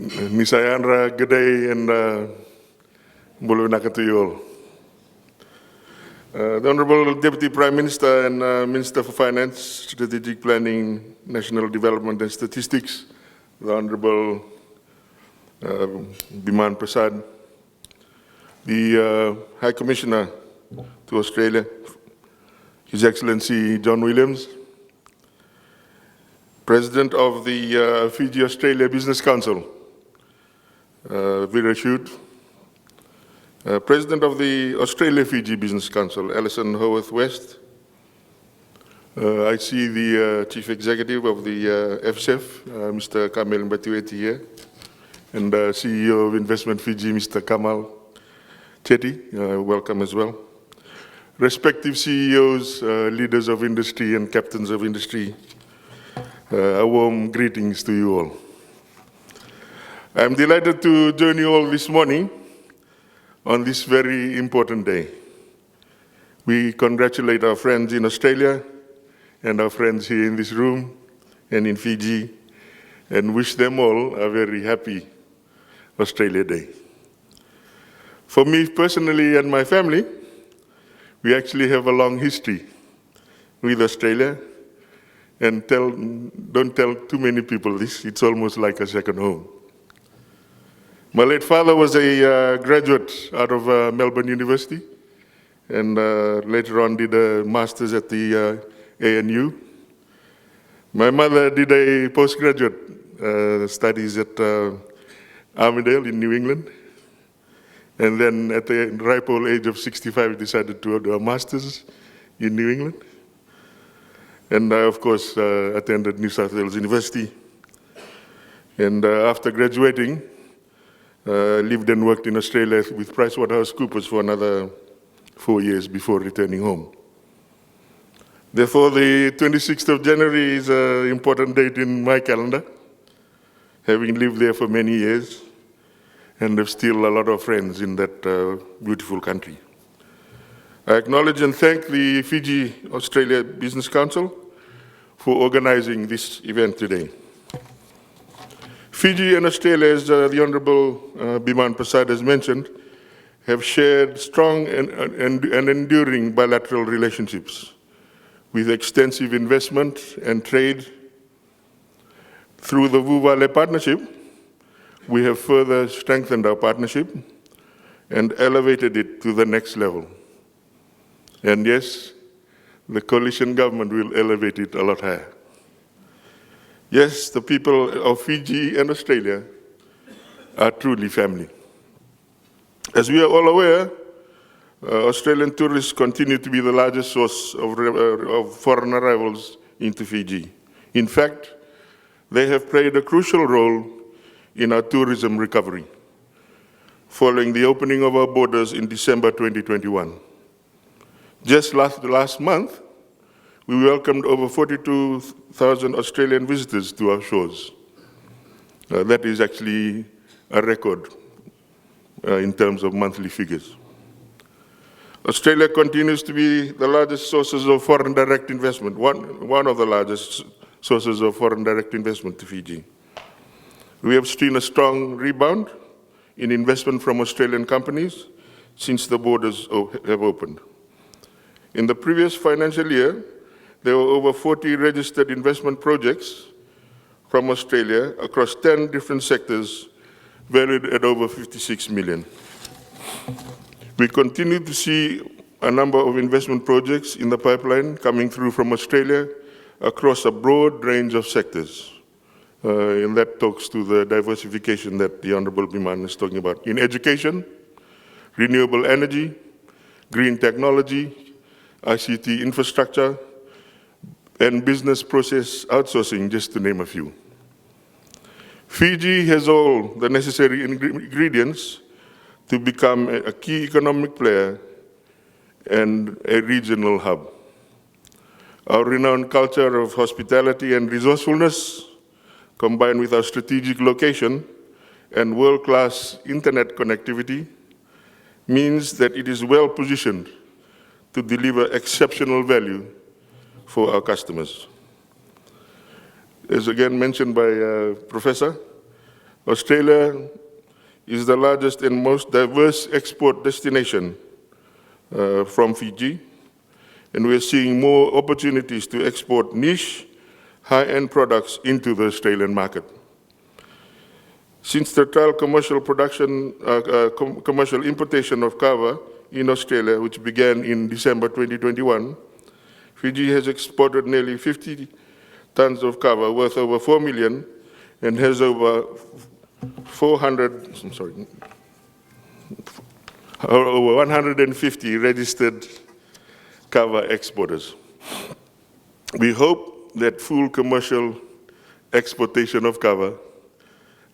Nisayandra, good day and Bulu Nakatuyol. The Honorable Deputy Prime Minister and Minister for Finance, Strategic Planning, National Development and Statistics, the Honorable Biman Prasad, the High Commissioner to Australia, His Excellency John Williams, President of the Fiji Australia Business Council, Virashut, President of the Australia-Fiji Business Council, Alison Howarth-West. I see the Chief Executive of the FSEF, Mr. Kamikamica here, and CEO of Investment Fiji, Mr. Kamal Chetty, welcome as well. Respective CEOs, leaders of industry and captains of industry, a warm greetings to you all. I'm delighted to join you all this morning on this very important day. We congratulate our friends in Australia and our friends here in this room and in Fiji and wish them all a very happy Australia Day. For me personally and my family, we actually have a long history with Australia, and don't tell too many people this, it's almost like a second home. My late father was a graduate out of Melbourne University, and later on did a master's at the ANU. My mother did a postgraduate studies at Armidale in New England, and then at the ripe old age of 65 decided to do a master's in New England. And I, of course, attended New South Wales University. And after graduating, lived and worked in Australia with PricewaterhouseCoopers for another 4 years before returning home. Therefore, the 26th of January is an important date in my calendar, having lived there for many years, and have still a lot of friends in that beautiful country. I acknowledge and thank the Fiji-Australia Business Council for organizing this event today. Fiji and Australia, as the Honorable Biman Prasad has mentioned, have shared strong and enduring bilateral relationships with extensive investment and trade. Through the Vuvale Partnership, we have further strengthened our partnership and elevated it to the next level. And yes, the coalition government will elevate it a lot higher. Yes, the people of Fiji and Australia are truly family. As we are all aware, Australian tourists continue to be the largest source of foreign arrivals into Fiji. In fact, they have played a crucial role in our tourism recovery, following the opening of our borders in December 2021. Just last month, we welcomed over 42,000 Australian visitors to our shores. That is actually a record in terms of monthly figures. Australia continues to be the largest sources of foreign direct investment, one of the largest sources of foreign direct investment to Fiji. We have seen a strong rebound in investment from Australian companies since the borders have opened. In the previous financial year, there were over 40 registered investment projects from Australia across 10 different sectors, valued at over 56 million. We continue to see a number of investment projects in the pipeline coming through from Australia across a broad range of sectors. And that talks to the diversification that the Honorable Biman is talking about. In education, renewable energy, green technology, ICT infrastructure, and business process outsourcing, just to name a few. Fiji has all the necessary ingredients to become a key economic player and a regional hub. Our renowned culture of hospitality and resourcefulness, combined with our strategic location and world-class internet connectivity, means that it is well positioned to deliver exceptional value for our customers. As again mentioned by Professor, Australia is the largest and most diverse export destination from Fiji, and we're seeing more opportunities to export niche, high-end products into the Australian market. Since the trial commercial commercial importation of kava in Australia, which began in December 2021, Fiji has exported nearly 50 tons of kava worth over 4 million and has over 150 registered kava exporters. We hope that full commercial exportation of kava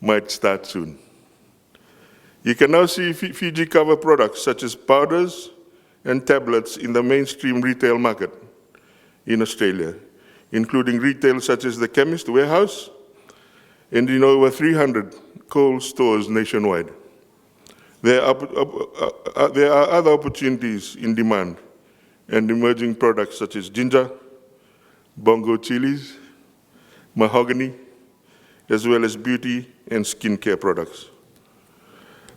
might start soon. You can now see Fiji kava products such as powders and tablets in the mainstream retail market in Australia, including retail such as the Chemist Warehouse and in over 300 Coles stores nationwide. There are other opportunities in demand and emerging products such as ginger, bongo chilies, mahogany, as well as beauty and skincare products.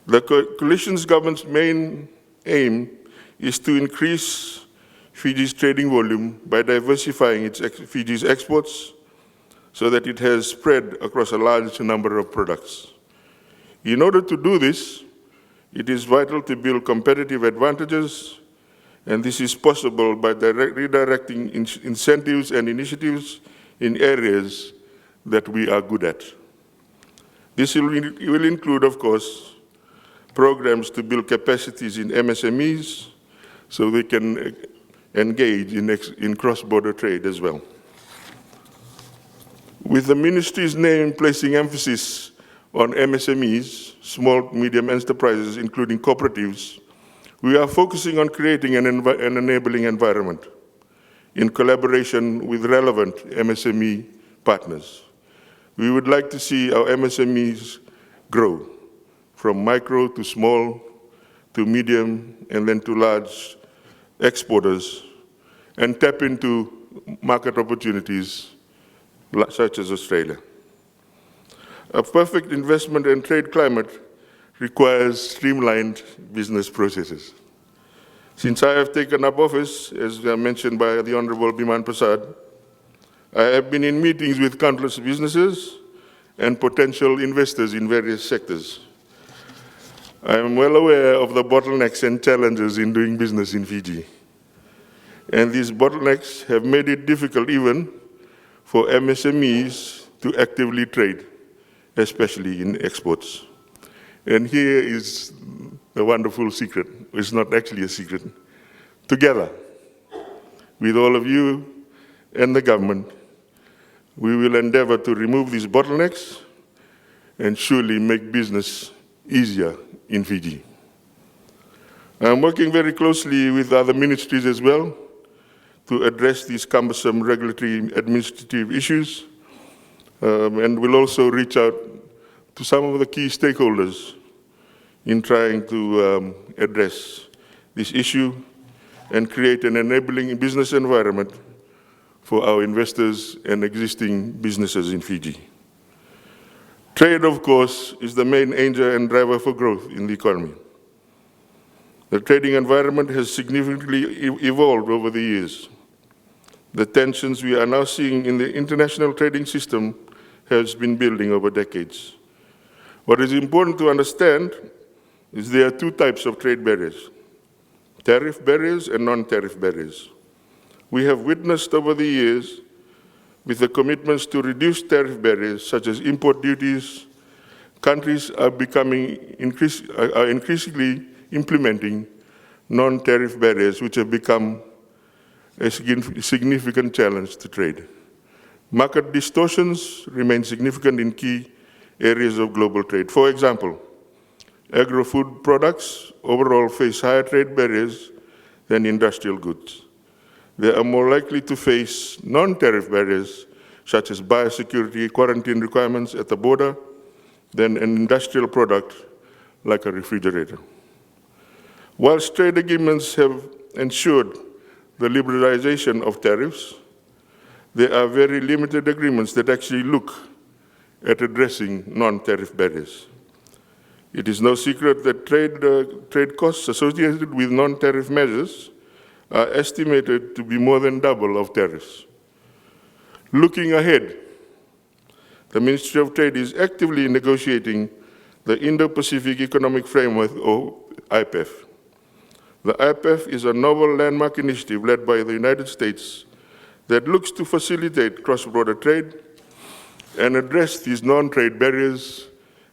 The coalition's government's main aim is to increase Fiji's trading volume by diversifying Fiji's exports so that it has spread across a large number of products. In order to do this, it is vital to build competitive advantages, and this is possible by redirecting incentives and initiatives in areas that we are good at. This will include, of course, programs to build capacities in MSMEs so they can engage in cross-border trade as well. With the ministry's name placing emphasis on MSMEs, small, medium enterprises, including cooperatives, we are focusing on creating an enabling environment in collaboration with relevant MSME partners. We would like to see our MSMEs grow from micro to small to medium and then to large exporters and tap into market opportunities such as Australia. A perfect investment and trade climate requires streamlined business processes. Since I have taken up office, as mentioned by the Honorable Biman Prasad, I have been in meetings with countless businesses and potential investors in various sectors. I am well aware of the bottlenecks and challenges in doing business in Fiji. And these bottlenecks have made it difficult even for MSMEs to actively trade, especially in exports. And here is a wonderful secret. It's not actually a secret. Together, with all of you and the government, we will endeavor to remove these bottlenecks and surely make business easier in Fiji. I'm working very closely with other ministries as well to address these cumbersome regulatory administrative issues, and will also reach out to some of the key stakeholders in trying to address this issue and create an enabling business environment for our investors and existing businesses in Fiji. Trade, of course, is the main engine and driver for growth in the economy. The trading environment has significantly evolved over the years. The tensions we are now seeing in the international trading system has been building over decades. What is important to understand is there are two types of trade barriers: tariff barriers and non-tariff barriers. We have witnessed over the years, with the commitments to reduce tariff barriers such as import duties, countries are increasingly implementing non-tariff barriers, which have become a significant challenge to trade. Market distortions remain significant in key areas of global trade. For example, agro-food products overall face higher trade barriers than industrial goods. They are more likely to face non-tariff barriers, such as biosecurity quarantine requirements at the border, than an industrial product like a refrigerator. Whilst trade agreements have ensured the liberalization of tariffs, there are very limited agreements that actually look at addressing non-tariff barriers. It is no secret that trade costs associated with non-tariff measures are estimated to be more than double of tariffs. Looking ahead, the Ministry of Trade is actively negotiating the Indo-Pacific Economic Framework, or IPEF. The IPEF is a novel landmark initiative led by the United States that looks to facilitate cross-border trade and address these non-trade barriers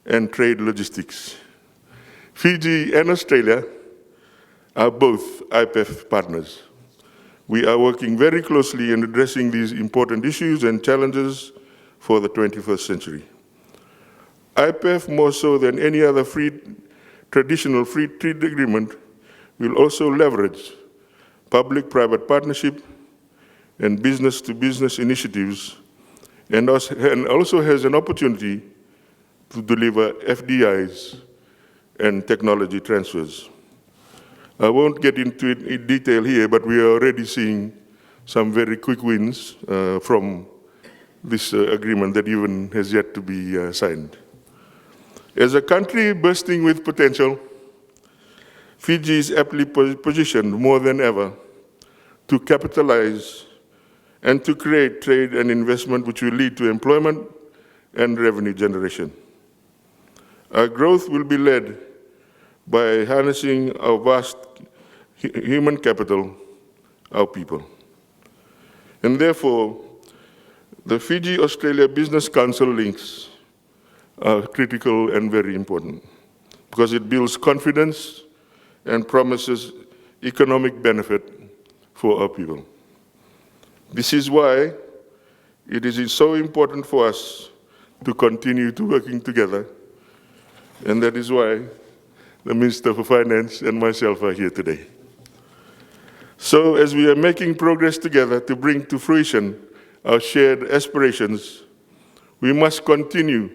and trade logistics. Fiji and Australia are both IPEF partners. We are working very closely in addressing these important issues and challenges for the 21st century. IPEF, more so than any other traditional free trade agreement, will also leverage public-private partnership and business-to-business initiatives, and also has an opportunity to deliver FDIs and technology transfers. I won't get into it in detail here, but we are already seeing some very quick wins from this agreement that even has yet to be signed. As a country bursting with potential, Fiji is aptly positioned more than ever to capitalize and to create trade and investment which will lead to employment and revenue generation. Our growth will be led by harnessing our vast human capital, our people. And therefore, the Fiji-Australia Business Council links are critical and very important because it builds confidence and promises economic benefit for our people. This is why it is so important for us to continue to working together, and that is why the Minister for Finance and myself are here today. So as we are making progress together to bring to fruition our shared aspirations, we must continue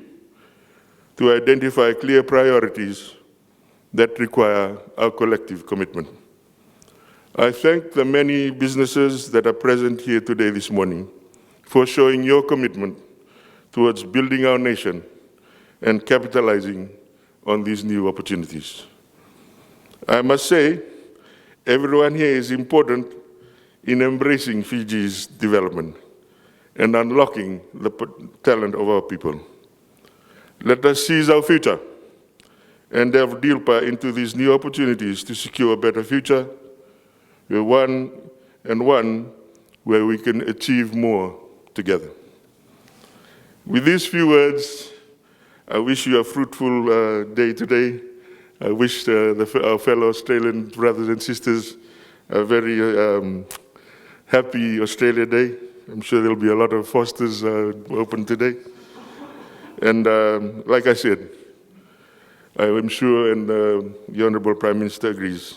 to identify clear priorities that require our collective commitment. I thank the many businesses that are present here today this morning for showing your commitment towards building our nation and capitalizing on these new opportunities. I must say, everyone here is important in embracing Fiji's development and unlocking the talent of our people. Let us seize our future and delve deeper into these new opportunities to secure a better future, one where we can achieve more together. With these few words, I wish you a fruitful day today. I wish our fellow Australian brothers and sisters a very happy Australia Day. I'm sure there'll be a lot of Fosters open today. And like I said, I am sure, and the Honourable Prime Minister agrees,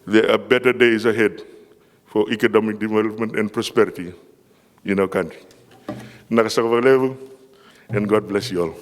there are better days ahead for economic development and prosperity in our country. Nakasakavalevu, and God bless you all.